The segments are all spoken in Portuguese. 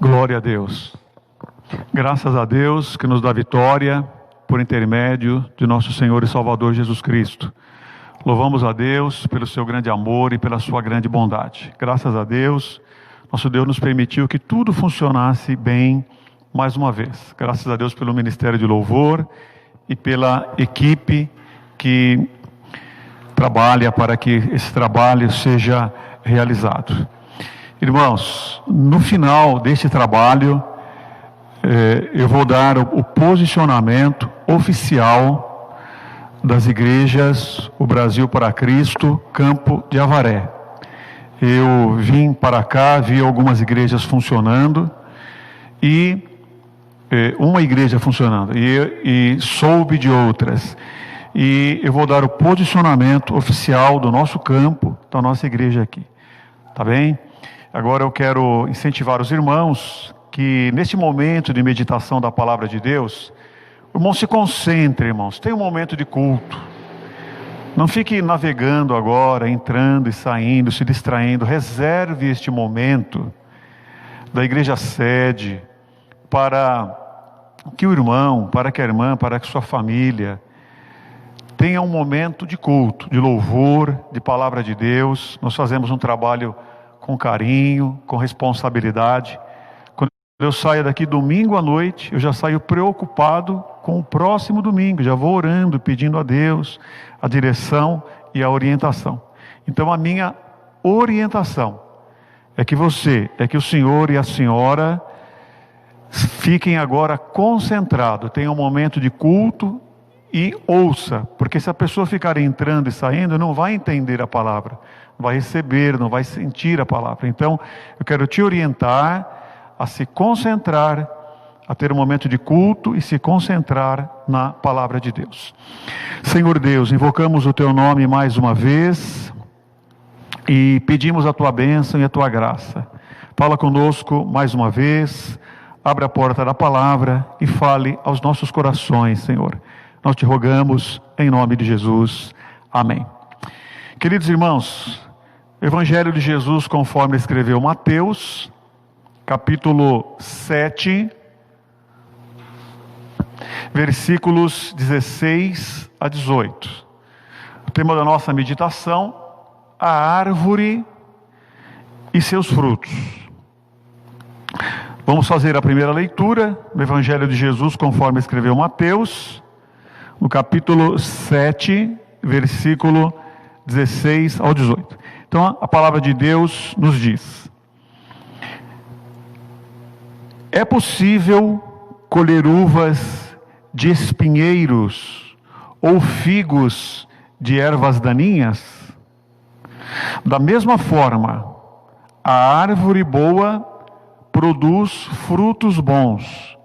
Glória a Deus. Graças a Deus que nos dá vitória por intermédio de nosso Senhor e Salvador Jesus Cristo. Louvamos a Deus pelo seu grande amor e pela sua grande bondade. Graças a Deus, nosso Deus nos permitiu que tudo funcionasse bem mais uma vez. Graças a Deus pelo Ministério de Louvor e pela equipe que trabalha para que esse trabalho seja realizado. Irmãos, no final deste trabalho, eu vou dar o posicionamento oficial das igrejas, o Brasil para Cristo, Campo de Avaré. Eu vim para cá, vi algumas igrejas funcionando e uma igreja funcionando e soube de outras. E eu vou dar o posicionamento oficial do nosso campo, da nossa igreja aqui. Tá bem? Agora eu quero incentivar os irmãos que neste momento de meditação da palavra de Deus, o irmão se concentre, irmãos. Tem um momento de culto. Não fique navegando agora, entrando e saindo, se distraindo. Reserve este momento da igreja sede para que o irmão, para que a irmã, para que sua família tenha um momento de culto, de louvor, de palavra de Deus. Nós fazemos um trabalho com carinho, com responsabilidade. Quando eu saio daqui domingo à noite, eu já saio preocupado com o próximo domingo, já vou orando, pedindo a Deus a direção e a orientação. Então a minha orientação é que o senhor e a senhora fiquem agora concentrados, tenham um momento de culto e ouça, porque se a pessoa ficar entrando e saindo, não vai entender a palavra, não vai receber, não vai sentir a palavra. Então, eu quero te orientar a se concentrar, a ter um momento de culto e se concentrar na palavra de Deus. Senhor Deus, invocamos o teu nome mais uma vez e pedimos a tua bênção e a tua graça. Fala conosco mais uma vez, abre a porta da palavra e fale aos nossos corações, Senhor. Nós te rogamos em nome de Jesus. Amém. Queridos irmãos, Evangelho de Jesus conforme escreveu Mateus, capítulo 7, versículos 16 a 18. O tema da nossa meditação, a árvore e seus frutos. Vamos fazer a primeira leitura do Evangelho de Jesus conforme escreveu Mateus, no capítulo 7, versículo 16 ao 18. Então a palavra de Deus nos diz: é possível colher uvas de espinheiros ou figos de ervas daninhas? Da mesma forma, a árvore boa produz frutos bons,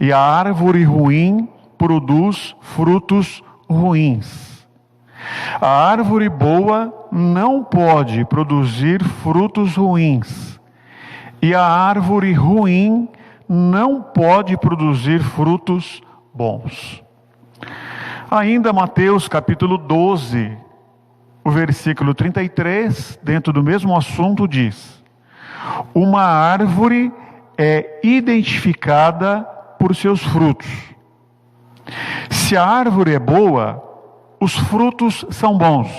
e a árvore ruim produz frutos ruins. A árvore boa não pode produzir frutos ruins, e a árvore ruim não pode produzir frutos bons. Ainda Mateus capítulo 12, o versículo 33, dentro do mesmo assunto diz: uma árvore é identificada por seus frutos. Se a árvore é boa, os frutos são bons.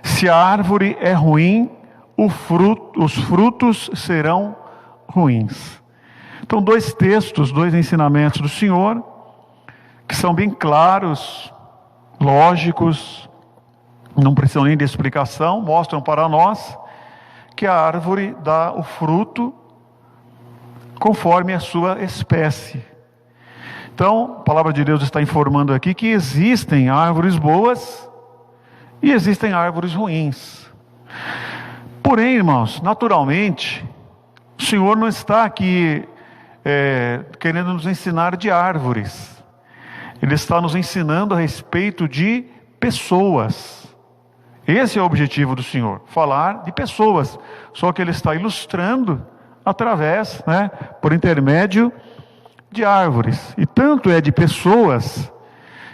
Se a árvore é ruim, os frutos serão ruins. Então, dois textos, dois ensinamentos do Senhor, que são bem claros, lógicos, não precisam nem de explicação, mostram para nós que a árvore dá o fruto conforme a sua espécie. Então, a palavra de Deus está informando aqui que existem árvores boas e existem árvores ruins. Porém, irmãos, naturalmente, o Senhor não está aqui querendo nos ensinar de árvores. Ele está nos ensinando a respeito de pessoas. Esse é o objetivo do Senhor, falar de pessoas. Só que Ele está ilustrando através, por intermédio de árvores. E tanto é de pessoas,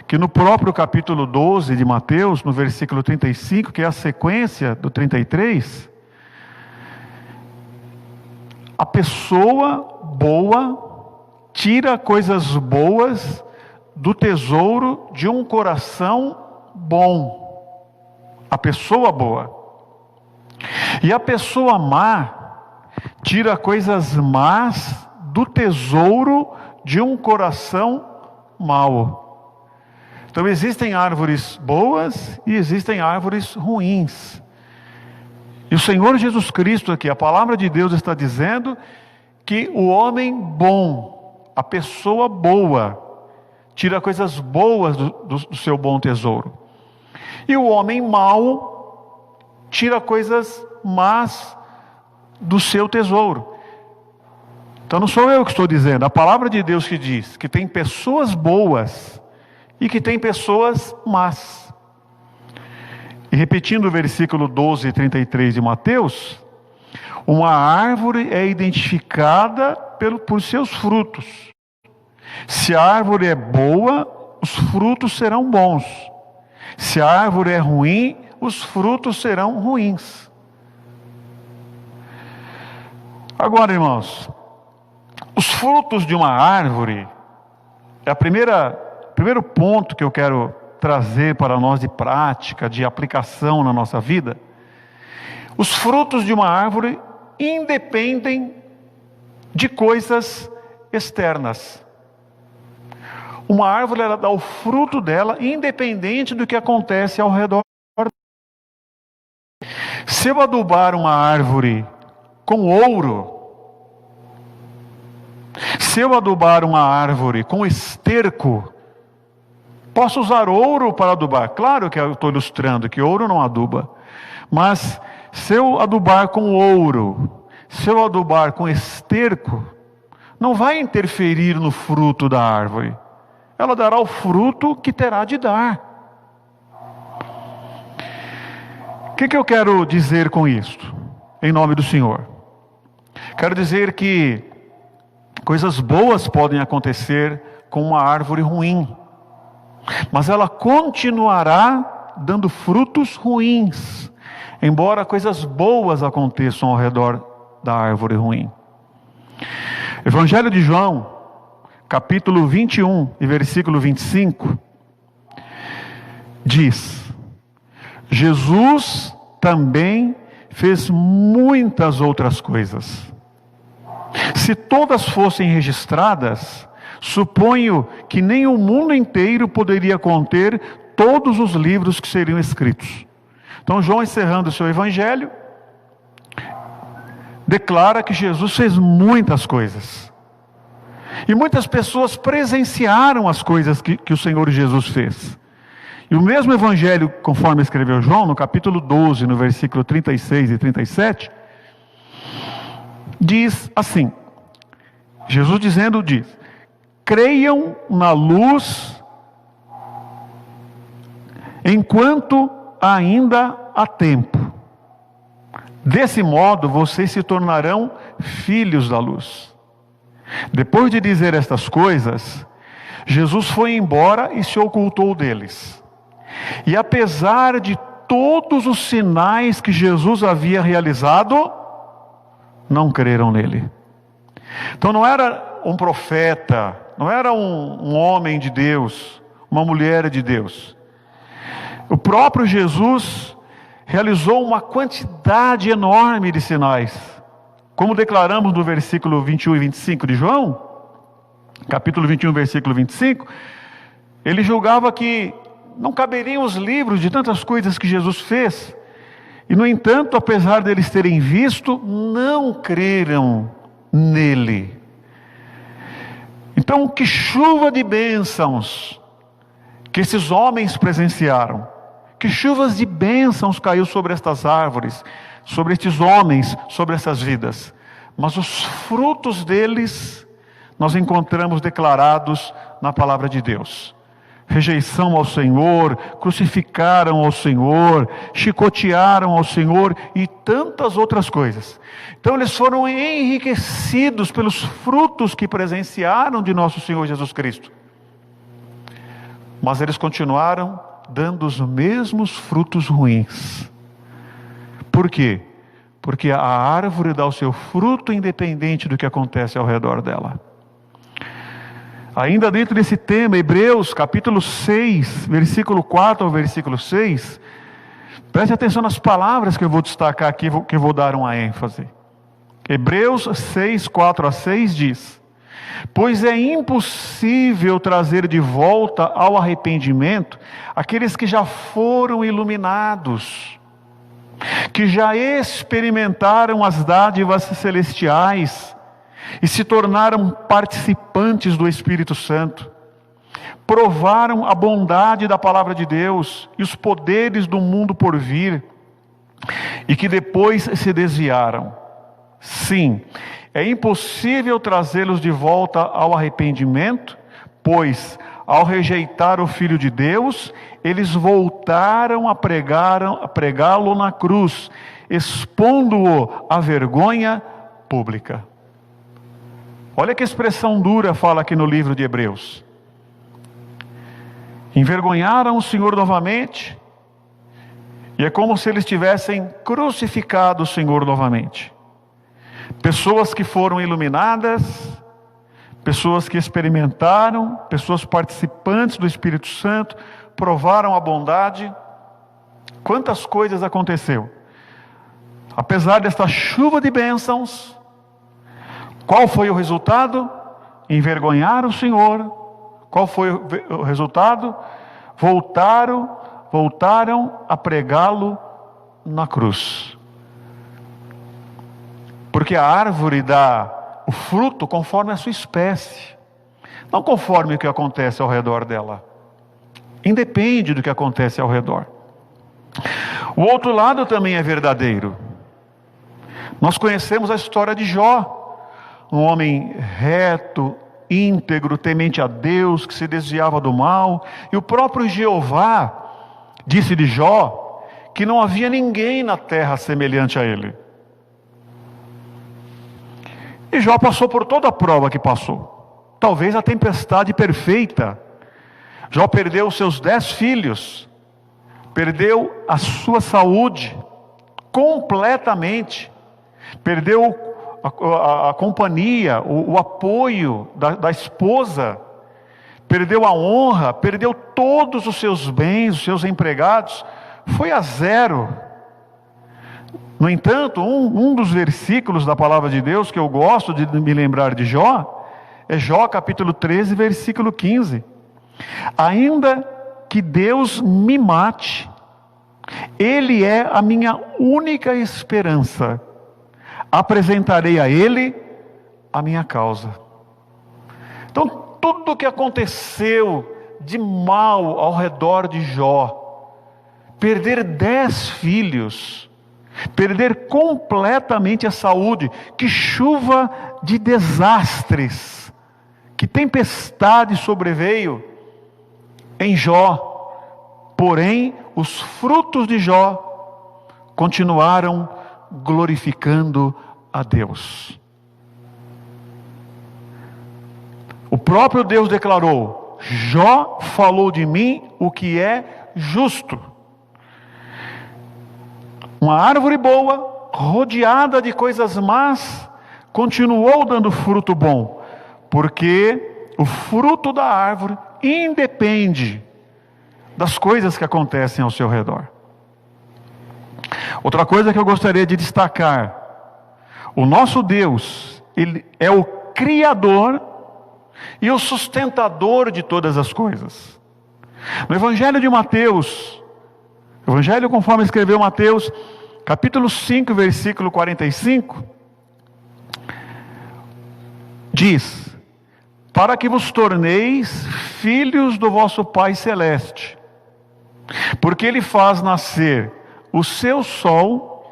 que no próprio capítulo 12 de Mateus, no versículo 35, que é a sequência do 33, A pessoa boa tira coisas boas do tesouro de um coração bom. A pessoa boa. E a pessoa má tira coisas más do tesouro de um coração mau. Então existem árvores boas e existem árvores ruins. E o Senhor Jesus Cristo aqui, a palavra de Deus está dizendo que o homem bom, a pessoa boa, tira coisas boas do seu bom tesouro. E o homem mau tira coisas más do seu tesouro. Então não sou eu que estou dizendo, a palavra de Deus que diz que tem pessoas boas e que tem pessoas más. E repetindo o versículo 12 e 33 de Mateus, uma árvore é identificada por seus frutos. Se a árvore é boa, os frutos serão bons. Se a árvore é ruim, os frutos serão ruins. Agora, irmãos, os frutos de uma árvore é o primeiro ponto que eu quero trazer para nós de prática, de aplicação na nossa vida. Os frutos de uma árvore independem de coisas externas. Uma árvore, ela dá o fruto dela independente do que acontece ao redor. Se eu adubar uma árvore com ouro, se eu adubar uma árvore com esterco, posso usar ouro para adubar. Claro que eu estou ilustrando que ouro não aduba. Mas se eu adubar com ouro, se eu adubar com esterco, não vai interferir no fruto da árvore. Ela dará o fruto que terá de dar. O que eu quero dizer com isto? Em nome do Senhor. Quero dizer que coisas boas podem acontecer com uma árvore ruim, mas ela continuará dando frutos ruins, embora coisas boas aconteçam ao redor da árvore ruim. Evangelho de João, capítulo 21 e versículo 25, diz: Jesus também fez muitas outras coisas. Se todas fossem registradas, suponho que nem o mundo inteiro poderia conter todos os livros que seriam escritos. Então João, encerrando o seu evangelho, declara que Jesus fez muitas coisas. E muitas pessoas presenciaram as coisas que o Senhor Jesus fez. E o mesmo evangelho, conforme escreveu João, no capítulo 12, no versículo 36 e 37, diz assim, Jesus dizendo, diz: creiam na luz enquanto ainda há tempo. Desse modo vocês se tornarão filhos da luz. Depois de dizer estas coisas, Jesus foi embora e se ocultou deles. E apesar de todos os sinais que Jesus havia realizado, não creram nele. Então não era um profeta, não era um homem de Deus, uma mulher de Deus. O próprio Jesus realizou uma quantidade enorme de sinais. Como declaramos no versículo 21 e 25 de João, capítulo 21, versículo 25, ele julgava que não caberiam os livros de tantas coisas que Jesus fez. E no entanto, apesar deles terem visto, não creram nele. Então, que chuva de bênçãos que esses homens presenciaram. Que chuvas de bênçãos caiu sobre estas árvores, sobre estes homens, sobre essas vidas. Mas os frutos deles nós encontramos declarados na palavra de Deus. Rejeição ao Senhor, crucificaram ao Senhor, chicotearam ao Senhor e tantas outras coisas. Então eles foram enriquecidos pelos frutos que presenciaram de nosso Senhor Jesus Cristo. Mas eles continuaram dando os mesmos frutos ruins. Por quê? porque a árvore dá o seu fruto independente do que acontece ao redor dela. Ainda dentro desse tema, Hebreus capítulo 6, versículo 4 ao versículo 6, preste atenção nas palavras que eu vou destacar aqui, que eu vou dar uma ênfase. Hebreus 6, 4 a 6 diz: pois é impossível trazer de volta ao arrependimento aqueles que já foram iluminados, que já experimentaram as dádivas celestiais e se tornaram participantes do Espírito Santo, provaram a bondade da palavra de Deus e os poderes do mundo por vir, e que depois se desviaram. Sim, é impossível trazê-los de volta ao arrependimento, pois, ao rejeitar o Filho de Deus, eles voltaram a pregá-lo na cruz, expondo-o à vergonha pública. Olha que expressão dura fala aqui no livro de Hebreus. Envergonharam o Senhor novamente, e é como se eles tivessem crucificado o Senhor novamente. Pessoas que foram iluminadas, pessoas que experimentaram, pessoas participantes do Espírito Santo, provaram a bondade. Quantas coisas aconteceu? Apesar desta chuva de bênçãos, qual foi o resultado? Envergonhar o Senhor. Qual foi o resultado? Voltaram a pregá-lo na cruz. Porque a árvore dá o fruto conforme a sua espécie, não conforme o que acontece ao redor dela. Independe do que acontece ao redor. O outro lado também é verdadeiro. Nós conhecemos a história de Jó, um homem reto, íntegro, temente a Deus, que se desviava do mal. E o próprio Jeová disse de Jó que não havia ninguém na terra semelhante a ele. E Jó passou por toda a prova que passou. Talvez a tempestade perfeita. Jó perdeu seus 10 filhos. Perdeu a sua saúde completamente. Perdeu a companhia, o apoio da esposa. Perdeu a honra, perdeu todos os seus bens, os seus empregados. Foi a zero. No entanto, um dos versículos da palavra de Deus que eu gosto de me lembrar de Jó, é Jó capítulo 13, versículo 15. Ainda que Deus me mate, Ele é a minha única esperança. Apresentarei a Ele a minha causa. Então, tudo o que aconteceu de mal ao redor de Jó, perder 10 filhos, perder completamente a saúde, que chuva de desastres, que tempestade sobreveio em Jó. Porém, os frutos de Jó continuaram glorificando a Deus. O próprio Deus declarou: Jó falou de mim o que é justo. Uma árvore boa, rodeada de coisas más, continuou dando fruto bom, porque o fruto da árvore independe das coisas que acontecem ao seu redor. Outra coisa que eu gostaria de destacar: o nosso Deus, Ele é o Criador e o sustentador de todas as coisas. No Evangelho de Mateus, Evangelho conforme escreveu Mateus, capítulo 5, versículo 45, diz: para que vos torneis filhos do vosso Pai Celeste, porque Ele faz nascer o seu sol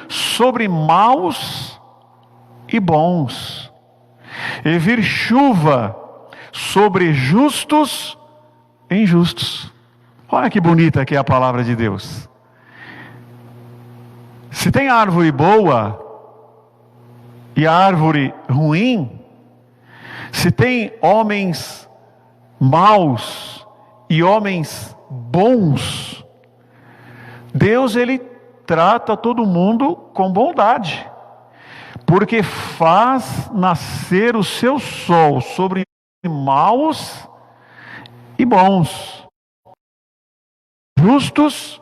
sobre maus e bons, e vir chuva sobre justos e injustos. Olha que bonita que é a palavra de Deus. Se tem árvore boa e a árvore ruim, se tem homens maus e homens bons, Deus, Ele trata todo mundo com bondade, porque faz nascer o seu sol sobre maus e bons, justos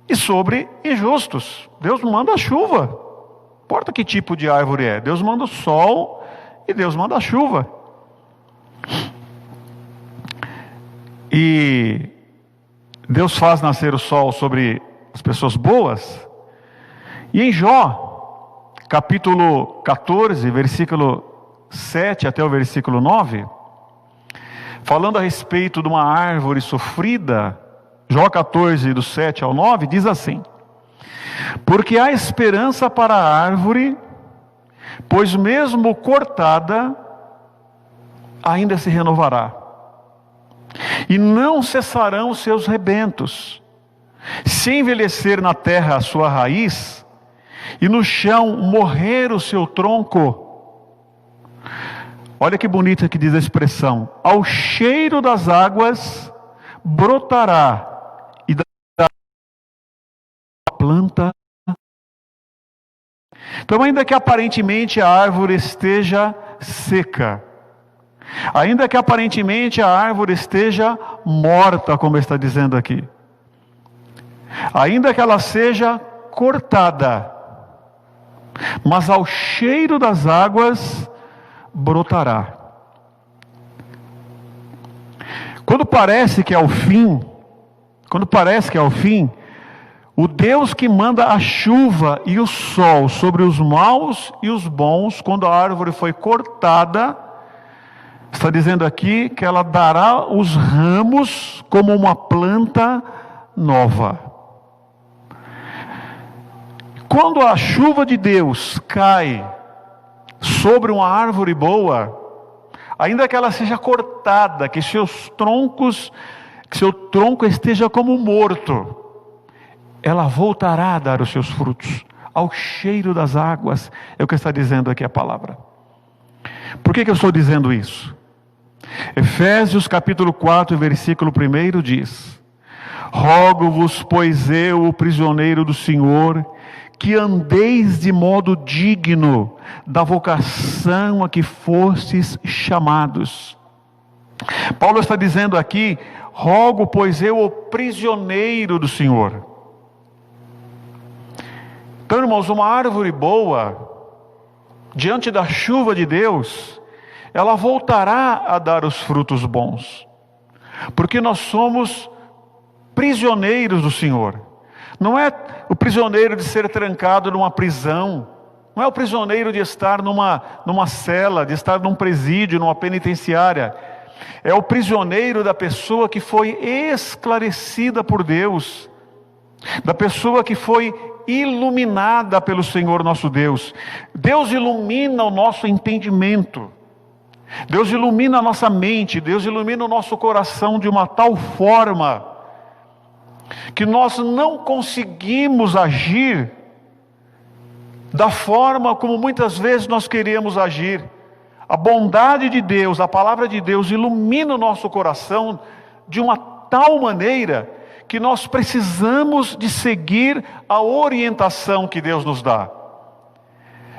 e sobre injustos. Deus manda a chuva, não importa que tipo de árvore é. Deus manda o sol e Deus manda a chuva. E Deus faz nascer o sol sobre as pessoas boas. E em Jó, capítulo 14, versículo 7 até o versículo 9, falando a respeito de uma árvore sofrida, Jó 14, do 7 ao 9, diz assim: porque há esperança para a árvore, pois mesmo cortada, ainda se renovará, e não cessarão os seus rebentos. Se envelhecer na terra a sua raiz, e no chão morrer o seu tronco, olha que bonita que diz a expressão: ao cheiro das águas brotará, e da planta. Então, ainda que aparentemente a árvore esteja seca, ainda que aparentemente a árvore esteja morta, como está dizendo aqui, ainda que ela seja cortada, mas ao cheiro das águas brotará. Quando parece que é o fim, o Deus que manda a chuva e o sol sobre os maus e os bons, quando a árvore foi cortada, está dizendo aqui que ela dará os ramos como uma planta nova. Quando a chuva de Deus cai sobre uma árvore boa, ainda que ela seja cortada, que seu tronco esteja como morto, ela voltará a dar os seus frutos, ao cheiro das águas. É o que está dizendo aqui a palavra. Por que eu estou dizendo isso? Efésios capítulo 4, versículo 1 diz: rogo-vos, pois eu, o prisioneiro do Senhor, que andeis de modo digno da vocação a que fostes chamados. Paulo está dizendo aqui: rogo, pois eu, o prisioneiro do Senhor. Então, irmãos, uma árvore boa, diante da chuva de Deus, ela voltará a dar os frutos bons, porque nós somos prisioneiros do Senhor. Não é o prisioneiro de ser trancado numa prisão, não é o prisioneiro de estar numa cela, de estar num presídio, numa penitenciária. É o prisioneiro da pessoa que foi esclarecida por Deus, da pessoa que foi iluminada pelo Senhor nosso Deus. Deus ilumina o nosso entendimento, Deus ilumina a nossa mente, Deus ilumina o nosso coração de uma tal forma que nós não conseguimos agir da forma como muitas vezes nós queríamos agir. A bondade de Deus, a palavra de Deus ilumina o nosso coração de uma tal maneira que nós precisamos de seguir a orientação que Deus nos dá.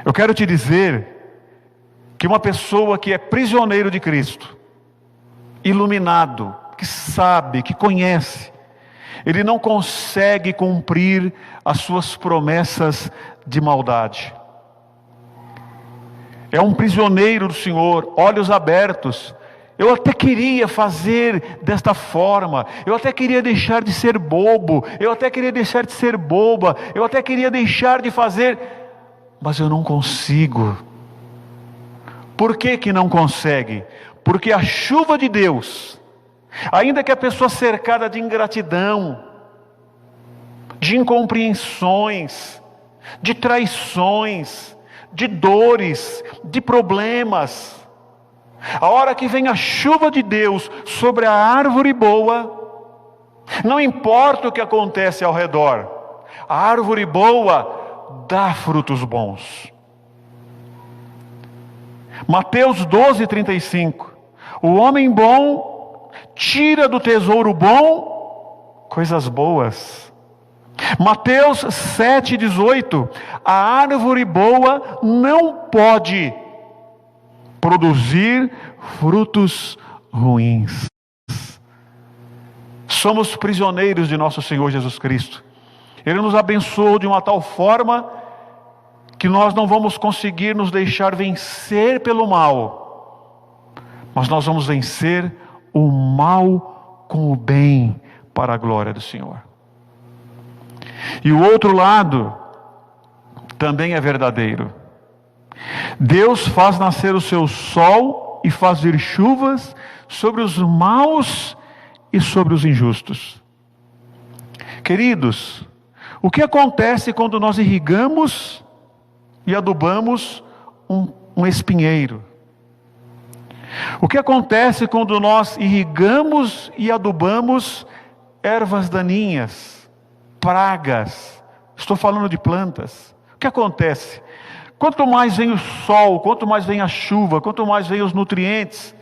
Eu quero te dizer que uma pessoa que é prisioneiro de Cristo, iluminado, que sabe, que conhece, ele não consegue cumprir as suas promessas de maldade. É um prisioneiro do Senhor, olhos abertos. Eu até queria fazer desta forma, eu até queria deixar de ser bobo, eu até queria deixar de ser boba, eu até queria deixar de fazer, mas eu não consigo. Por que que não consegue? Porque a chuva de Deus, ainda que a pessoa cercada de ingratidão, de incompreensões, de traições, de dores, de problemas, a hora que vem a chuva de Deus sobre a árvore boa, não importa o que acontece ao redor, a árvore boa dá frutos bons. Mateus 12:35, o homem bom tira do tesouro bom coisas boas, Mateus 7,18: a árvore boa não pode produzir frutos ruins. Somos prisioneiros de nosso Senhor Jesus Cristo. Ele nos abençoou de uma tal forma que nós não vamos conseguir nos deixar vencer pelo mal, mas nós vamos vencer o mal com o bem, para a glória do Senhor. E o outro lado também é verdadeiro. Deus faz nascer o seu sol e faz vir chuvas sobre os maus e sobre os injustos. Queridos, o que acontece quando nós irrigamos e adubamos um espinheiro? O que acontece quando nós irrigamos e adubamos ervas daninhas, pragas? Estou falando de plantas. O que acontece? Quanto mais vem o sol, quanto mais vem a chuva, quanto mais vem os nutrientes,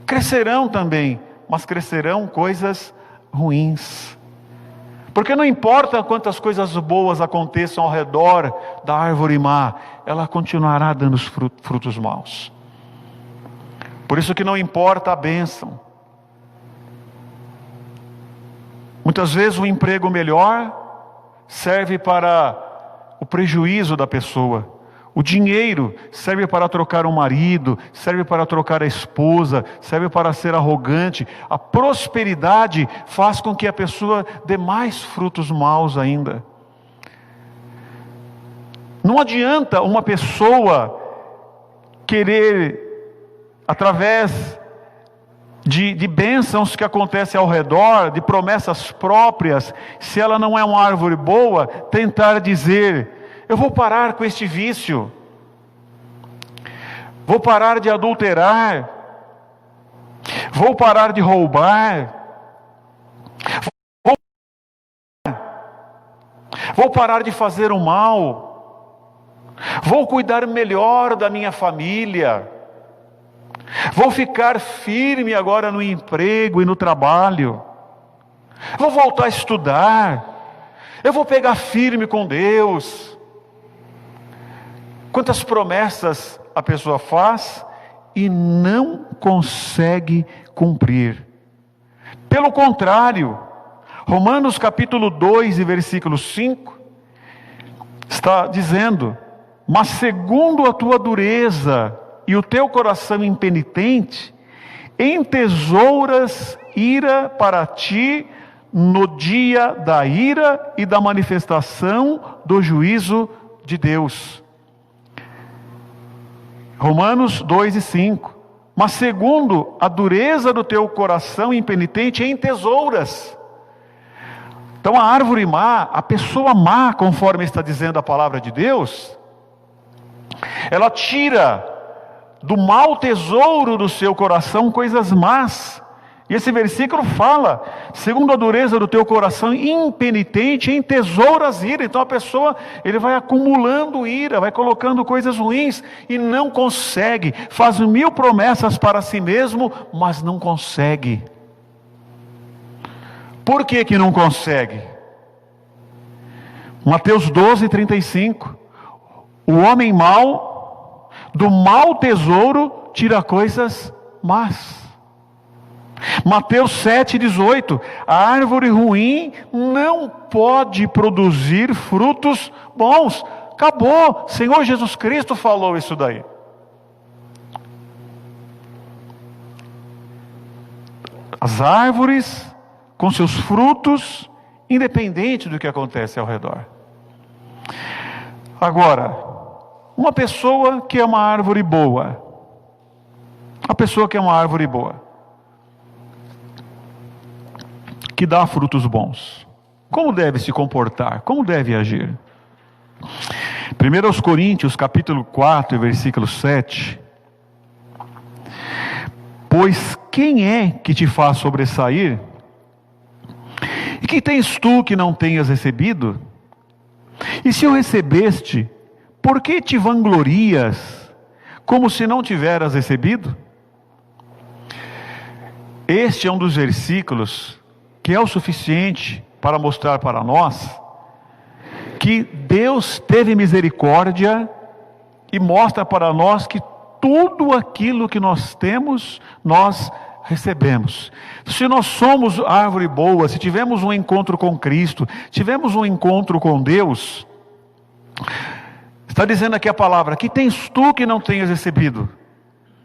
crescerão também, mas crescerão coisas ruins. Porque não importa quantas coisas boas aconteçam ao redor da árvore má, ela continuará dando os frutos maus. Por isso que não importa a bênção. Muitas vezes o emprego melhor serve para o prejuízo da pessoa. O dinheiro serve para trocar um marido, serve para trocar a esposa, serve para ser arrogante. A prosperidade faz com que a pessoa dê mais frutos maus ainda. Não adianta uma pessoa querer, através de bênçãos que acontecem ao redor, de promessas próprias, se ela não é uma árvore boa, tentar dizer: eu vou parar com este vício, vou parar de adulterar, vou parar de roubar, vou parar de fazer o mal, vou cuidar melhor da minha família, vou ficar firme agora no emprego e no trabalho, vou voltar a estudar, eu vou pegar firme com Deus. Quantas promessas a pessoa faz e não consegue cumprir. Pelo contrário, Romanos capítulo 2 e versículo 5, está dizendo: mas segundo a tua dureza e o teu coração impenitente, entesouras ira para ti no dia da ira e da manifestação do juízo de Deus. Romanos 2 e 5. Mas segundo a dureza do teu coração impenitente, entesouras. Então a árvore má, a pessoa má, conforme está dizendo a palavra de Deus, ela tira do mau tesouro do seu coração coisas más. E esse versículo fala: segundo a dureza do teu coração impenitente, entesouras ira. Então a pessoa, ele vai acumulando ira, vai colocando coisas ruins e não consegue. Faz 1000 promessas para si mesmo, mas não consegue. Por que que não consegue? Mateus 12, 35. O homem mau, do mau tesouro, tira coisas más. Mateus 7, 18. A árvore ruim não pode produzir frutos bons. Acabou. Senhor Jesus Cristo falou isso daí. As árvores com seus frutos, independente do que acontece ao redor. Agora, uma pessoa que é uma árvore boa, a pessoa que é uma árvore boa, que dá frutos bons, como deve se comportar? Como deve agir? 1 Coríntios capítulo 4, versículo 7. Pois quem é que te faz sobressair? E que tens tu que não tenhas recebido? E se o recebeste, por que te vanglorias, como se não tiveras recebido? Este é um dos versículos que é o suficiente para mostrar para nós que Deus teve misericórdia e mostra para nós que tudo aquilo que nós temos, nós recebemos. Se nós somos árvore boa, se tivemos um encontro com Cristo, tivemos um encontro com Deus, está dizendo aqui a palavra: que tens tu que não tenhas recebido?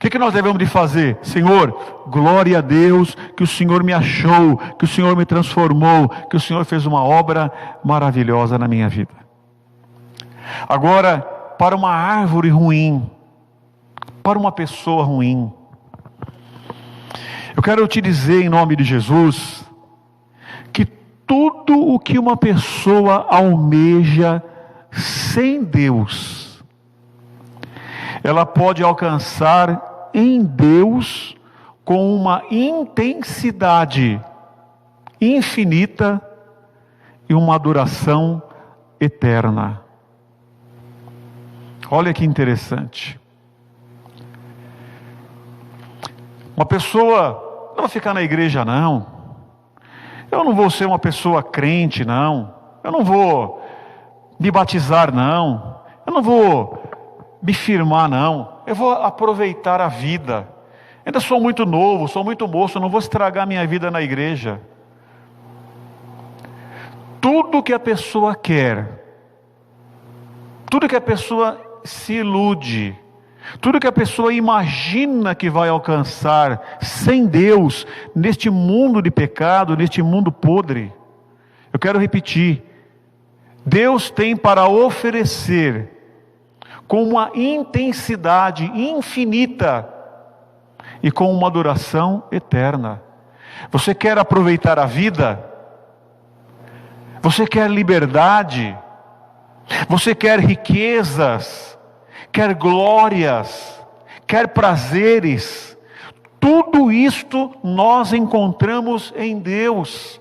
O que nós devemos de fazer? Senhor, glória a Deus que o Senhor me achou, que o Senhor me transformou, que o Senhor fez uma obra maravilhosa na minha vida. Agora, para uma árvore ruim, para uma pessoa ruim, eu quero te dizer em nome de Jesus, que tudo o que uma pessoa almeja sem Deus, ela pode alcançar em Deus com uma intensidade infinita e uma duração eterna. Olha que interessante. Uma pessoa não vai ficar na igreja, não. Eu não vou ser uma pessoa crente, não. Eu não vou me batizar, não. Eu não vou me firmar, não. Eu vou aproveitar a vida. Ainda sou muito novo, sou muito moço, não vou estragar minha vida na igreja. Tudo que a pessoa quer, tudo que a pessoa se ilude, tudo que a pessoa imagina que vai alcançar sem Deus, neste mundo de pecado, neste mundo podre, eu quero repetir: Deus tem para oferecer com uma intensidade infinita e com uma duração eterna. Você quer aproveitar a vida? Você quer liberdade? Você quer riquezas? Quer glórias? Quer prazeres? Tudo isto nós encontramos em Deus,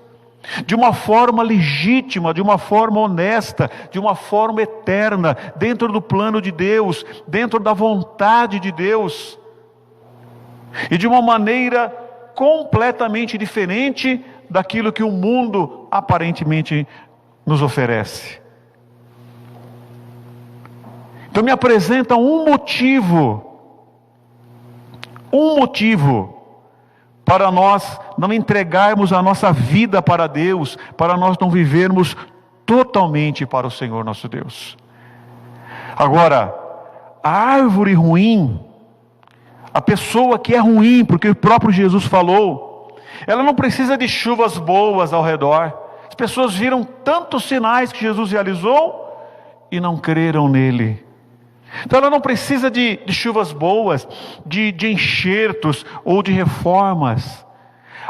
de uma forma legítima, de uma forma honesta, de uma forma eterna, dentro do plano de Deus, dentro da vontade de Deus, e de uma maneira completamente diferente daquilo que o mundo aparentemente nos oferece. Então me apresenta um motivo para nós não entregarmos a nossa vida para Deus, para nós não vivermos totalmente para o Senhor nosso Deus. Agora, a árvore ruim, a pessoa que é ruim, porque o próprio Jesus falou, ela não precisa de chuvas boas ao redor. As pessoas viram tantos sinais que Jesus realizou e não creram nele. Então ela não precisa de chuvas boas, de enxertos ou de reformas.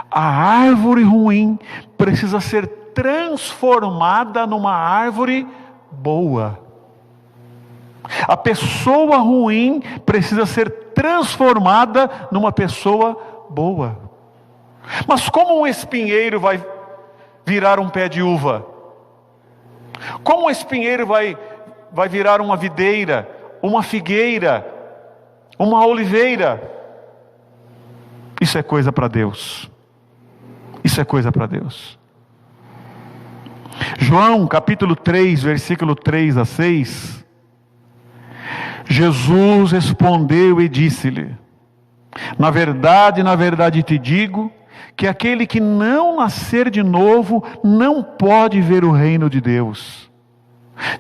A árvore ruim precisa ser transformada numa árvore boa. A pessoa ruim precisa ser transformada numa pessoa boa. Mas como um espinheiro vai virar um pé de uva? Como um espinheiro vai virar uma videira, uma figueira, uma oliveira? Isso é coisa para Deus. Isso é coisa para Deus. João capítulo 3, versículo 3 a 6. Jesus respondeu e disse-lhe: na verdade te digo, que aquele que não nascer de novo, não pode ver o reino de Deus.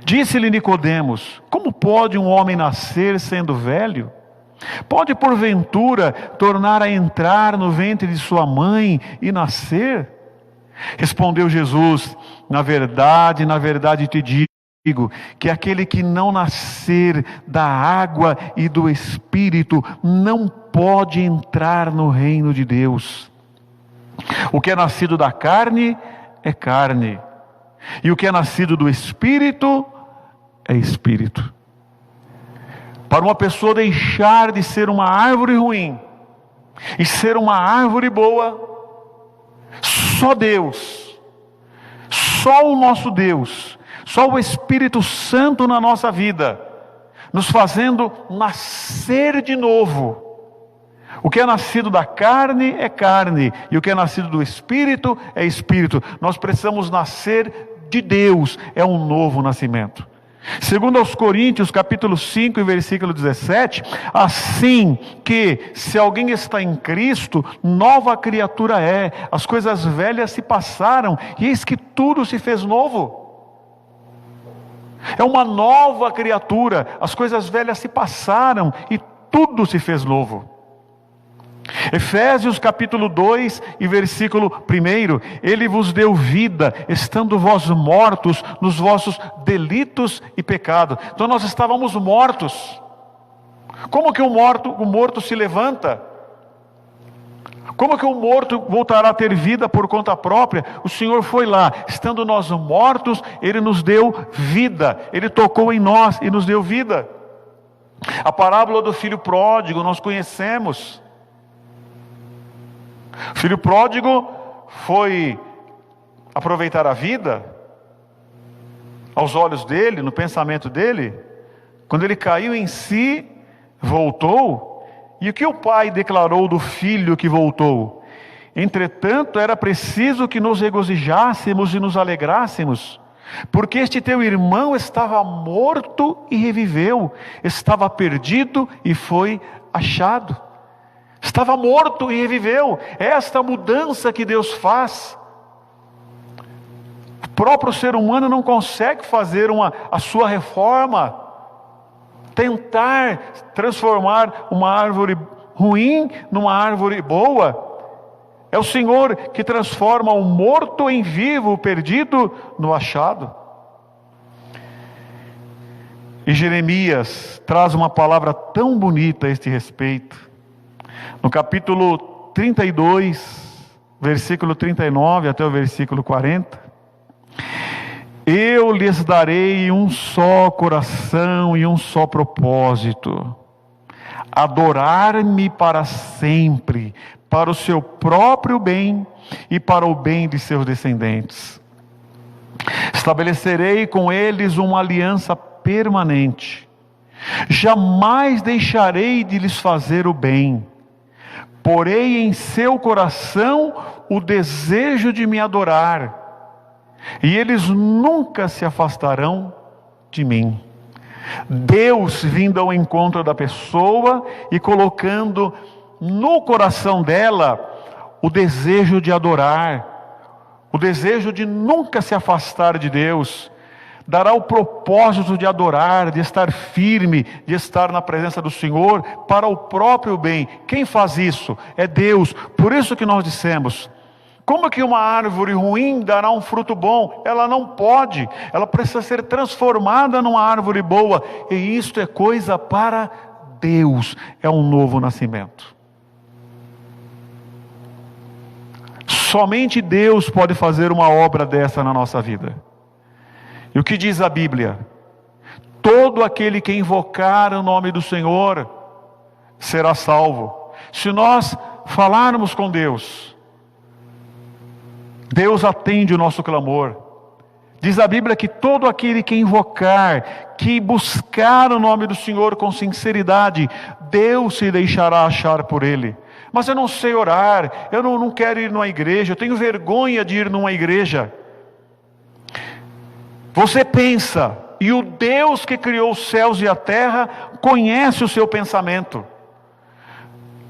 Disse-lhe Nicodemos: como pode um homem nascer sendo velho? Pode porventura tornar a entrar no ventre de sua mãe e nascer? Respondeu Jesus: na verdade te digo, que aquele que não nascer da água e do Espírito, não pode entrar no reino de Deus. O que é nascido da carne é carne, e o que é nascido do Espírito é Espírito. Para uma pessoa deixar de ser uma árvore ruim e ser uma árvore boa, só Deus, só o nosso Deus, só o Espírito Santo na nossa vida, nos fazendo nascer de novo. O que é nascido da carne é carne, e o que é nascido do Espírito é Espírito. Nós precisamos nascer de Deus é um novo nascimento. Segundo aos Coríntios, capítulo 5 e versículo 17, assim que, se alguém está em Cristo, nova criatura é, as coisas velhas se passaram, e eis que tudo se fez novo. É uma nova criatura, as coisas velhas se passaram, e tudo se fez novo. Efésios capítulo 2 e versículo 1, Ele vos deu vida, estando vós mortos nos vossos delitos e pecados. Então nós estávamos mortos. Como que o morto se levanta? Como que o morto voltará a ter vida por conta própria? O Senhor foi lá, estando nós mortos, Ele nos deu vida, Ele tocou em nós e nos deu vida. A parábola do filho pródigo nós conhecemos. O filho pródigo foi aproveitar a vida, aos olhos dele, no pensamento dele. Quando ele caiu em si, voltou. E o que o pai declarou do filho que voltou? Entretanto, era preciso que nos regozijássemos e nos alegrássemos, porque este teu irmão estava morto e reviveu, estava perdido e foi achado. Estava morto e reviveu. É esta mudança que Deus faz. O próprio ser humano não consegue fazer a sua reforma, tentar transformar uma árvore ruim numa árvore boa. É o Senhor que transforma o morto em vivo, o perdido no achado. E Jeremias traz uma palavra tão bonita a este respeito. No capítulo 32, versículo 39 até o versículo 40. Eu lhes darei um só coração e um só propósito: adorar-me para sempre, para o seu próprio bem e para o bem de seus descendentes. Estabelecerei com eles uma aliança permanente. Jamais deixarei de lhes fazer o bem. Porei em seu coração o desejo de me adorar, e eles nunca se afastarão de mim. Deus vindo ao encontro da pessoa e colocando no coração dela o desejo de adorar, o desejo de nunca se afastar de Deus. Dará o propósito de adorar, de estar firme, de estar na presença do Senhor para o próprio bem. Quem faz isso? É Deus. Por isso que nós dissemos: como que uma árvore ruim dará um fruto bom? Ela não pode. Ela precisa ser transformada numa árvore boa. E isto é coisa para Deus. É um novo nascimento. Somente Deus pode fazer uma obra dessa na nossa vida. E o que diz a Bíblia? Todo aquele que invocar o nome do Senhor será salvo. Se nós falarmos com Deus, Deus atende o nosso clamor. Diz a Bíblia que todo aquele que invocar, que buscar o nome do Senhor com sinceridade, Deus se deixará achar por ele. Mas eu não sei orar, eu não quero ir numa igreja, eu tenho vergonha de ir numa igreja. Você pensa, e o Deus que criou os céus e a terra conhece o seu pensamento.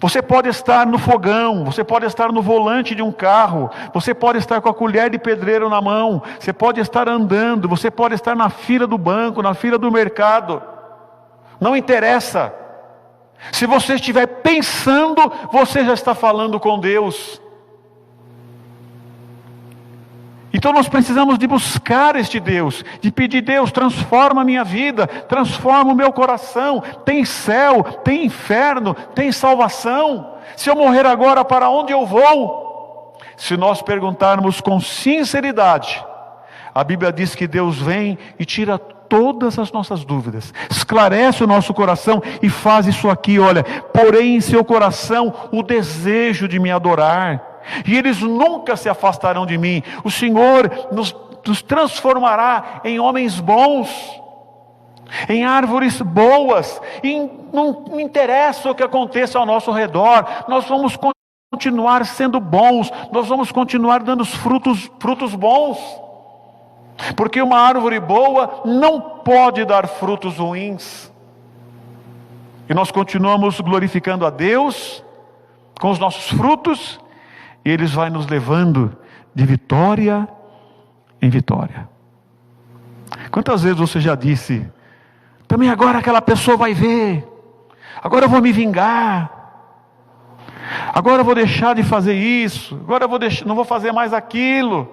Você pode estar no fogão, você pode estar no volante de um carro, você pode estar com a colher de pedreiro na mão, você pode estar andando, você pode estar na fila do banco, na fila do mercado. Não interessa. Se você estiver pensando, você já está falando com Deus. Então nós precisamos de buscar este Deus, de pedir: Deus, transforma a minha vida, transforma o meu coração. Tem céu, tem inferno, tem salvação. Se eu morrer agora, para onde eu vou? Se nós perguntarmos com sinceridade, a Bíblia diz que Deus vem e tira todas as nossas dúvidas, esclarece o nosso coração e faz isso aqui, olha: porém em seu coração o desejo de me adorar, e eles nunca se afastarão de mim. O Senhor nos transformará em homens bons, em árvores boas, e não interessa o que aconteça ao nosso redor, nós vamos continuar sendo bons, nós vamos continuar dando frutos bons. Porque uma árvore boa não pode dar frutos ruins. E nós continuamos glorificando a Deus com os nossos frutos, e eles vão nos levando de vitória em vitória. Quantas vezes você já disse: também agora aquela pessoa vai ver, agora eu vou me vingar, agora eu vou deixar de fazer isso, agora eu não vou fazer mais aquilo.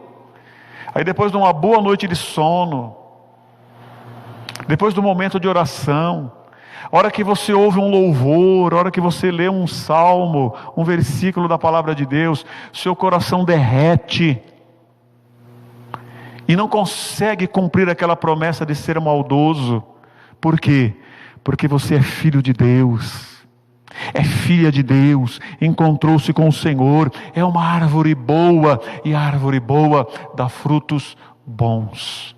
Aí depois de uma boa noite de sono, depois do momento de oração, a hora que você ouve um louvor, a hora que você lê um salmo, um versículo da palavra de Deus, seu coração derrete e não consegue cumprir aquela promessa de ser maldoso. Por quê? Porque você é filho de Deus, é filha de Deus, encontrou-se com o Senhor, é uma árvore boa, e a árvore boa dá frutos bons.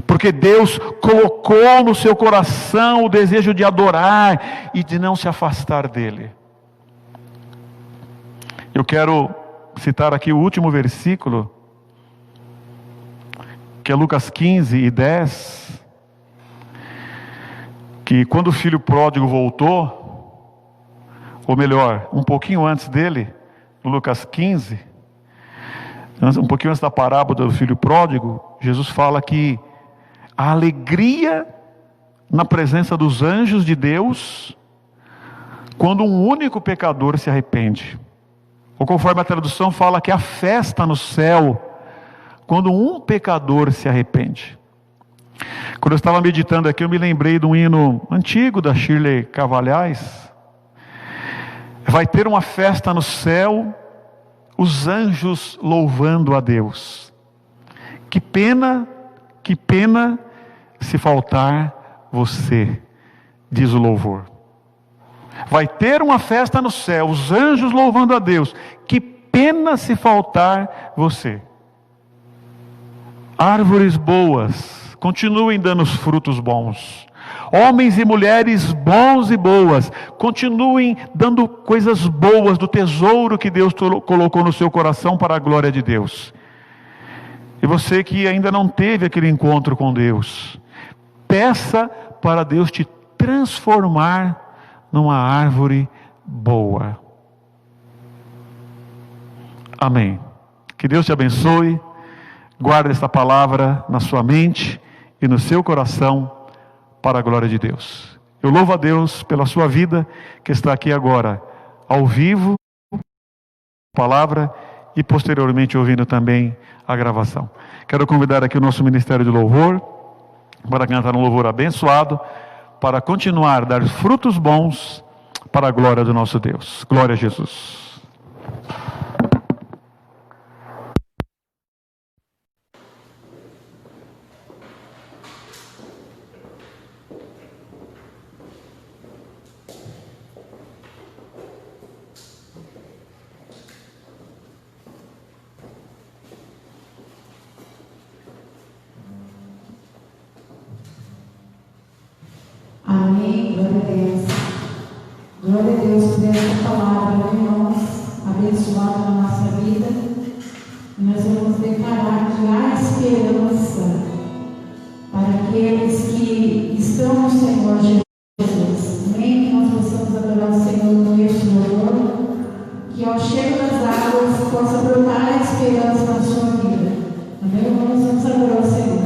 Porque Deus colocou no seu coração o desejo de adorar e de não se afastar dele. Eu quero citar aqui o último versículo, que é Lucas 15:10, que quando o filho pródigo voltou, ou melhor, um pouquinho antes dele, Lucas 15, um pouquinho antes da parábola do filho pródigo, Jesus fala que a alegria na presença dos anjos de Deus, quando um único pecador se arrepende. Ou conforme a tradução fala que a festa no céu, quando um pecador se arrepende. Quando eu estava meditando aqui, eu me lembrei de um hino antigo da Shirley Cavalhais. Vai ter uma festa no céu, os anjos louvando a Deus. Que pena se faltar você, diz o louvor. Vai ter uma festa no céu, os anjos louvando a Deus. Que pena se faltar você. Árvores boas, continuem dando os frutos bons. Homens e mulheres bons e boas, continuem dando coisas boas do tesouro que Deus colocou no seu coração para a glória de Deus. E você que ainda não teve aquele encontro com Deus, peça para Deus te transformar numa árvore boa. Amém. Que Deus te abençoe. Guarde esta palavra na sua mente e no seu coração para a glória de Deus. Eu louvo a Deus pela sua vida que está aqui agora, ao vivo, palavra, e posteriormente ouvindo também a gravação. Quero convidar aqui o nosso Ministério de Louvor para cantar um louvor abençoado, para continuar a dar frutos bons para a glória do nosso Deus. Glória a Jesus. Amém, glória a Deus. Glória a Deus por essa palavra, irmãos, abençoada na nossa vida. E nós vamos declarar que há esperança para aqueles que estão no Senhor Jesus. Amém? Que nós possamos adorar o Senhor no este louvor, que ao cheiro das águas possa brotar a esperança na sua vida. Amém? Irmãos, vamos adorar o Senhor.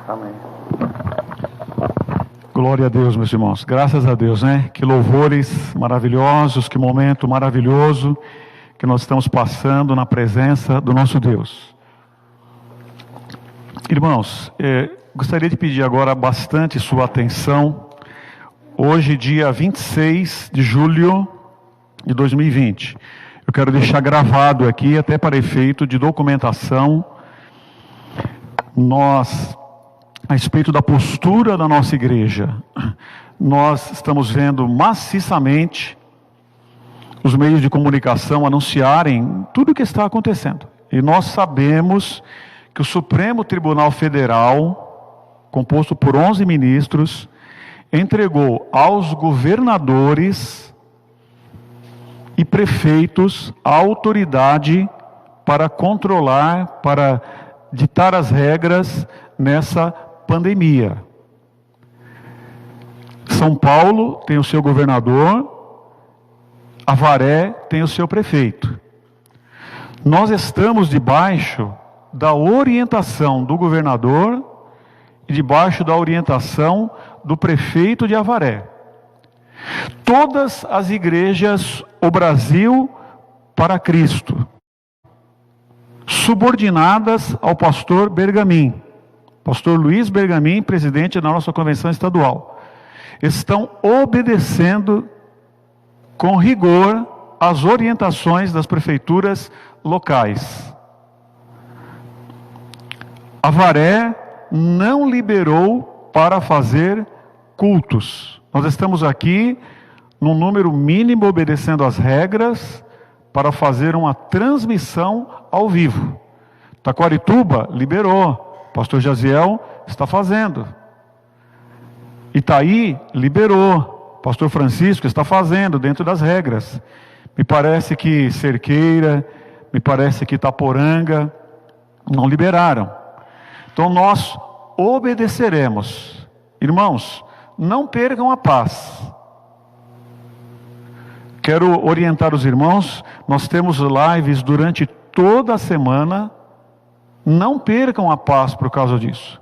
Amém. Glória a Deus, meus irmãos. Graças a Deus, né? Que louvores maravilhosos, que momento maravilhoso que nós estamos passando na presença do nosso Deus. Irmãos, gostaria de pedir agora bastante sua atenção. Hoje, dia 26 de julho de 2020. Eu quero deixar gravado aqui, até para efeito de documentação, a respeito da postura da nossa igreja. Nós estamos vendo maciçamente os meios de comunicação anunciarem tudo o que está acontecendo. E nós sabemos que o Supremo Tribunal Federal, composto por 11 ministros, entregou aos governadores e prefeitos a autoridade para controlar, para ditar as regras nessa pandemia. São Paulo tem o seu governador, Avaré tem o seu prefeito. Nós estamos debaixo da orientação do governador e debaixo da orientação do prefeito de Avaré. Todas as igrejas, o Brasil para Cristo, subordinadas ao pastor Bergamin, pastor Luiz Bergamin, presidente da nossa convenção estadual, estão obedecendo com rigor as orientações das prefeituras locais. Avaré não liberou para fazer cultos. Nós estamos aqui num número mínimo obedecendo às regras para fazer uma transmissão ao vivo. Taquarituba liberou. Pastor Jaziel está fazendo. Itaí liberou. Pastor Francisco está fazendo dentro das regras. Me parece que Cerqueira, me parece que Itaporanga não liberaram. Então nós obedeceremos. Irmãos, não percam a paz. Quero orientar os irmãos, nós temos lives durante toda a semana. Não percam a paz por causa disso.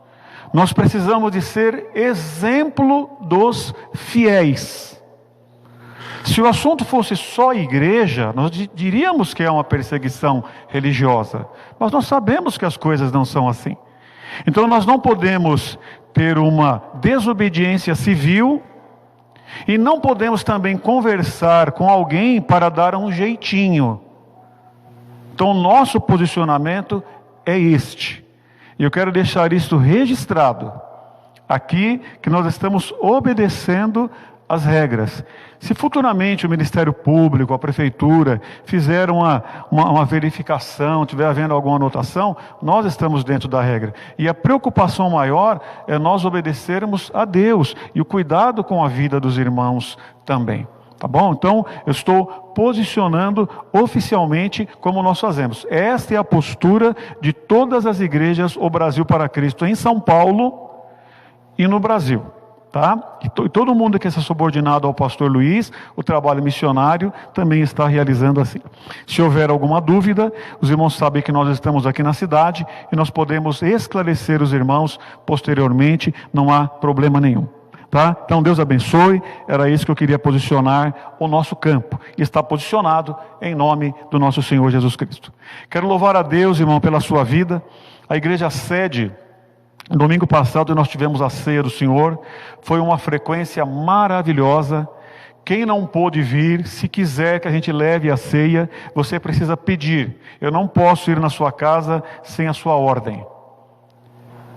Nós precisamos de ser exemplo dos fiéis. Se o assunto fosse só igreja, nós diríamos que é uma perseguição religiosa. Mas nós sabemos que as coisas não são assim. Então nós não podemos ter uma desobediência civil e não podemos também conversar com alguém para dar um jeitinho. Então o nosso posicionamento é este. E eu quero deixar isso registrado aqui, que nós estamos obedecendo as regras. Se futuramente o Ministério Público, a Prefeitura, fizer uma verificação, tiver havendo alguma anotação, nós estamos dentro da regra. E a preocupação maior é nós obedecermos a Deus e o cuidado com a vida dos irmãos também. Tá bom? Então, eu estou posicionando oficialmente como nós fazemos. Esta é a postura de todas as igrejas, o Brasil para Cristo, em São Paulo e no Brasil. Tá? E todo mundo que é subordinado ao pastor Luiz, o trabalho missionário também está realizando assim. Se houver alguma dúvida, os irmãos sabem que nós estamos aqui na cidade e nós podemos esclarecer os irmãos posteriormente, não há problema nenhum. Tá? Então Deus abençoe, era isso que eu queria posicionar o nosso campo, e está posicionado em nome do nosso Senhor Jesus Cristo. Quero louvar a Deus, irmão, pela sua vida. A igreja sede, domingo passado nós tivemos a ceia do Senhor, foi uma frequência maravilhosa. Quem não pôde vir, se quiser que a gente leve a ceia, você precisa pedir. Eu não posso ir na sua casa sem a sua ordem.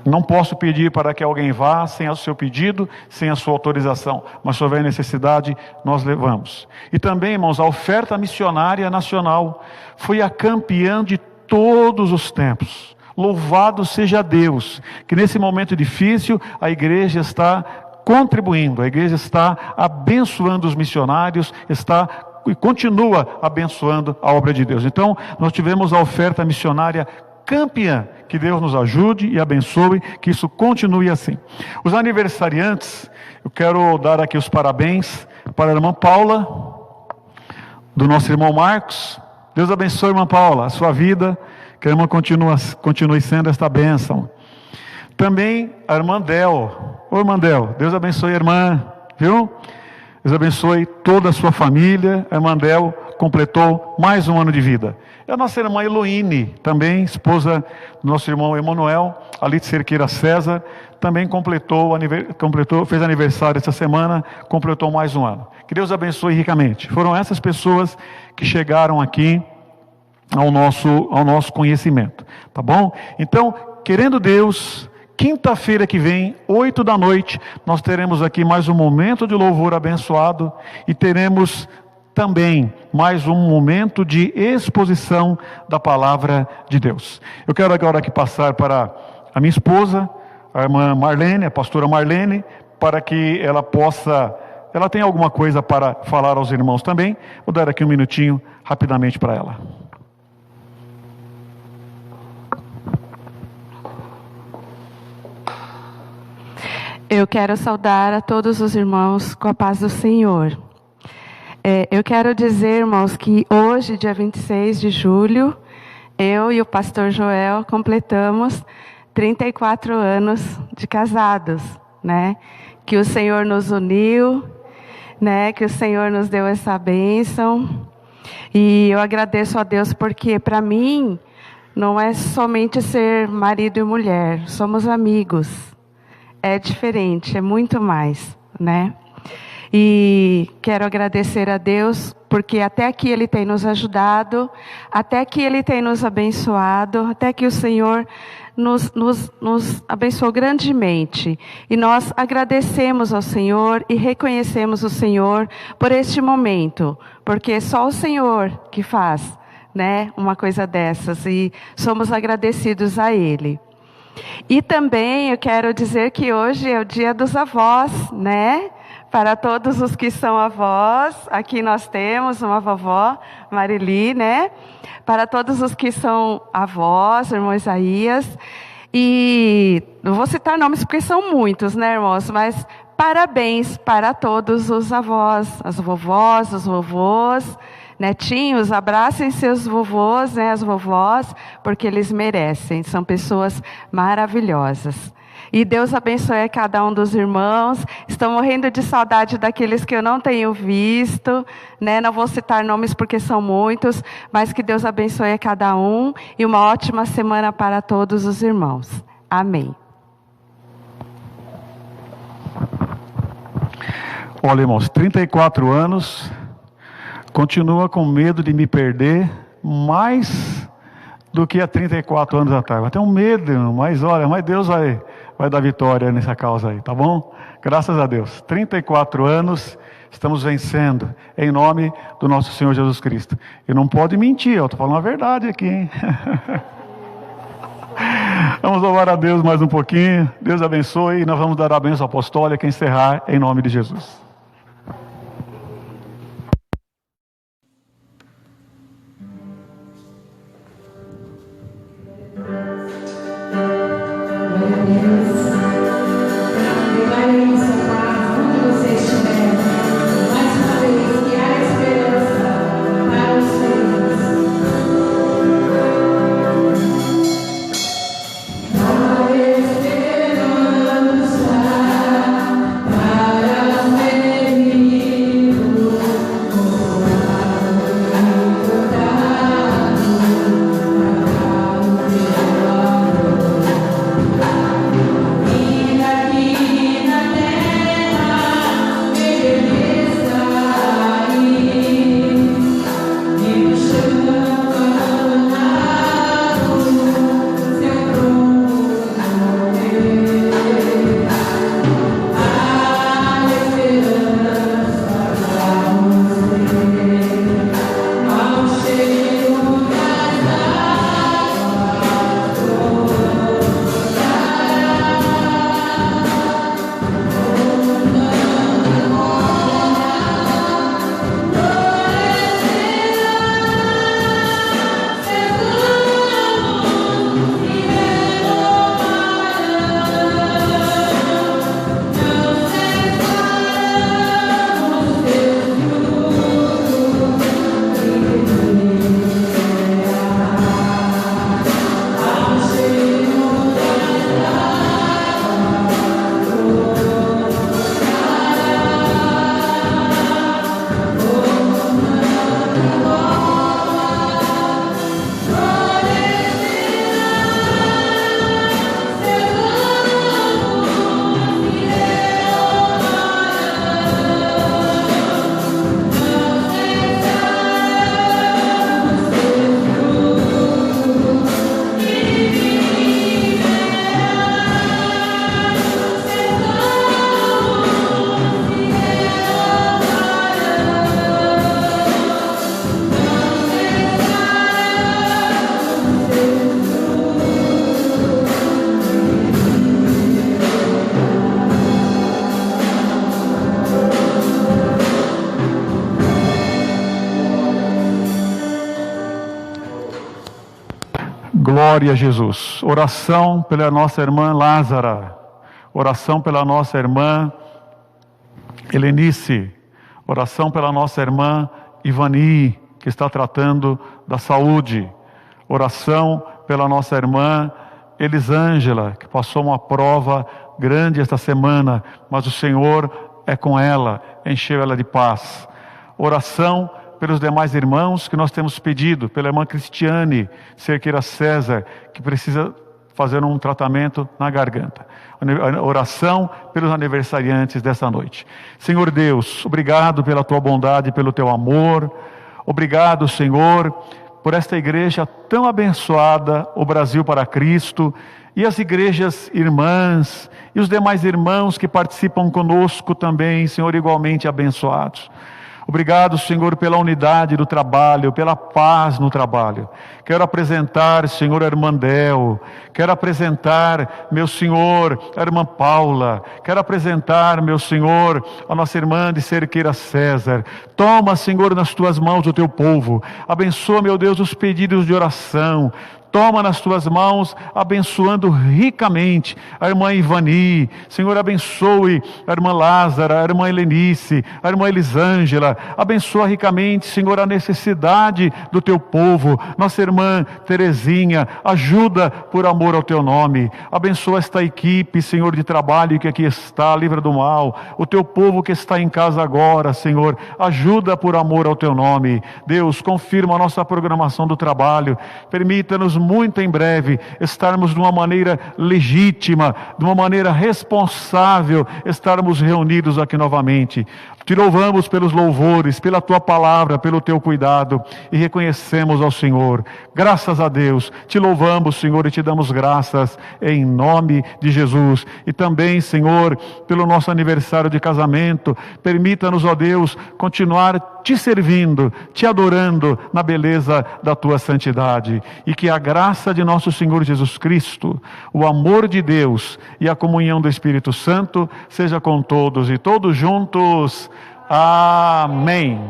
Não posso pedir para que alguém vá sem o seu pedido, sem a sua autorização. Mas se houver necessidade, nós levamos. E também, irmãos, a oferta missionária nacional foi a campeã de todos os tempos. Louvado seja Deus, que nesse momento difícil a igreja está contribuindo, a igreja está abençoando os missionários, está e continua abençoando a obra de Deus. Então, nós tivemos a oferta missionária campeã. Que Deus nos ajude e abençoe, que isso continue assim. Os aniversariantes, eu quero dar aqui os parabéns para a irmã Paula, do nosso irmão Marcos. Deus abençoe, irmã Paula, a sua vida, que a irmã continue sendo esta bênção. Também a irmã Del. Ô irmã Del, Deus abençoe a irmã, viu? Deus abençoe toda a sua família. A irmã Del completou mais um ano de vida. E a nossa irmã Eloine, também esposa do nosso irmão Emanuel, ali de Cerqueira César, também fez aniversário essa semana, completou mais um ano. Que Deus abençoe ricamente. Foram essas pessoas que chegaram aqui ao nosso conhecimento, tá bom? Então, querendo Deus, quinta-feira que vem, 8 da noite, nós teremos aqui mais um momento de louvor abençoado e teremos também mais um momento de exposição da palavra de Deus. Eu quero agora aqui passar para a minha esposa, a irmã Marlene, a pastora Marlene, para que ela tenha alguma coisa para falar aos irmãos também. Vou dar aqui um minutinho rapidamente para ela. Eu quero saudar a todos os irmãos com a paz do Senhor. Eu quero dizer, irmãos, que hoje, dia 26 de julho, eu e o pastor Joel completamos 34 anos de casados, né? Que o Senhor nos uniu, né? Que o Senhor nos deu essa bênção. E eu agradeço a Deus porque, para mim, não é somente ser marido e mulher, somos amigos. É diferente, é muito mais, né? E quero agradecer a Deus, porque até aqui Ele tem nos ajudado, até que Ele tem nos abençoado, até que o Senhor nos abençoou grandemente. E nós agradecemos ao Senhor e reconhecemos o Senhor por este momento, porque só o Senhor que faz, né, uma coisa dessas, e somos agradecidos a Ele. E também eu quero dizer que hoje é o dia dos avós, né? Para todos os que são avós, aqui nós temos uma vovó, Marili, né? Para todos os que são avós, irmão Isaías. E não vou citar nomes porque são muitos, né, irmãos? Mas parabéns para todos os avós, as vovós, os vovôs, netinhos, abracem seus vovôs, né, as vovós, porque eles merecem, são pessoas maravilhosas. E Deus abençoe a cada um dos irmãos. Estou morrendo de saudade daqueles que eu não tenho visto, né? Não vou citar nomes porque são muitos, mas que Deus abençoe a cada um e uma ótima semana para todos os irmãos. Amém. Olha, irmãos, 34 anos, continua com medo de me perder mais do que há 34 anos atrás. Eu tenho medo, mas olha, mas Deus vai dar vitória nessa causa aí, tá bom? Graças a Deus. 34 anos, estamos vencendo, em nome do nosso Senhor Jesus Cristo. E não pode mentir, eu estou falando a verdade aqui, hein? Vamos louvar a Deus mais um pouquinho. Deus abençoe e nós vamos dar a bênção apostólica e encerrar em nome de Jesus. Para Glória a Jesus. Oração pela nossa irmã Lázara. Oração pela nossa irmã Helenice. Oração pela nossa irmã Ivani, que está tratando da saúde. Oração pela nossa irmã Elisângela, que passou uma prova grande esta semana, mas o Senhor é com ela, encheu ela de paz. Oração pelos demais irmãos que nós temos pedido, pela irmã Cristiane Cerqueira César, que precisa fazer um tratamento na garganta. Oração pelos aniversariantes dessa noite. Senhor Deus, obrigado pela tua bondade, pelo teu amor. Obrigado, Senhor, por esta igreja tão abençoada, o Brasil para Cristo, e as igrejas irmãs, e os demais irmãos que participam conosco também, Senhor, igualmente abençoados. Obrigado, Senhor, pela unidade do trabalho, pela paz no trabalho. Quero apresentar, Senhor, a irmã Del. Quero apresentar, meu Senhor, a irmã Paula. Quero apresentar, meu Senhor, a nossa irmã de Cerqueira César. Toma, Senhor, nas tuas mãos o teu povo. Abençoa, meu Deus, os pedidos de oração. Toma nas tuas mãos, abençoando ricamente a irmã Ivani. Senhor, abençoe a irmã Lázara, a irmã Helenice, a irmã Elisângela. Abençoa ricamente, Senhor, a necessidade do teu povo. Nossa irmã Terezinha, ajuda por amor ao teu nome. Abençoa esta equipe, Senhor, de trabalho que aqui está, livra do mal. O teu povo que está em casa agora, Senhor, ajuda por amor ao teu nome. Deus, confirma a nossa programação do trabalho. Permita-nos muito em breve estarmos de uma maneira legítima, de uma maneira responsável, estarmos reunidos aqui novamente. Te louvamos pelos louvores, pela tua palavra, pelo teu cuidado, e reconhecemos ao Senhor. Graças a Deus, te louvamos, Senhor, e te damos graças em nome de Jesus. E também, Senhor, pelo nosso aniversário de casamento, permita-nos, ó Deus, continuar te servindo, te adorando na beleza da tua santidade. E que a graça de nosso Senhor Jesus Cristo, o amor de Deus e a comunhão do Espírito Santo seja com todos e todos juntos. Amém.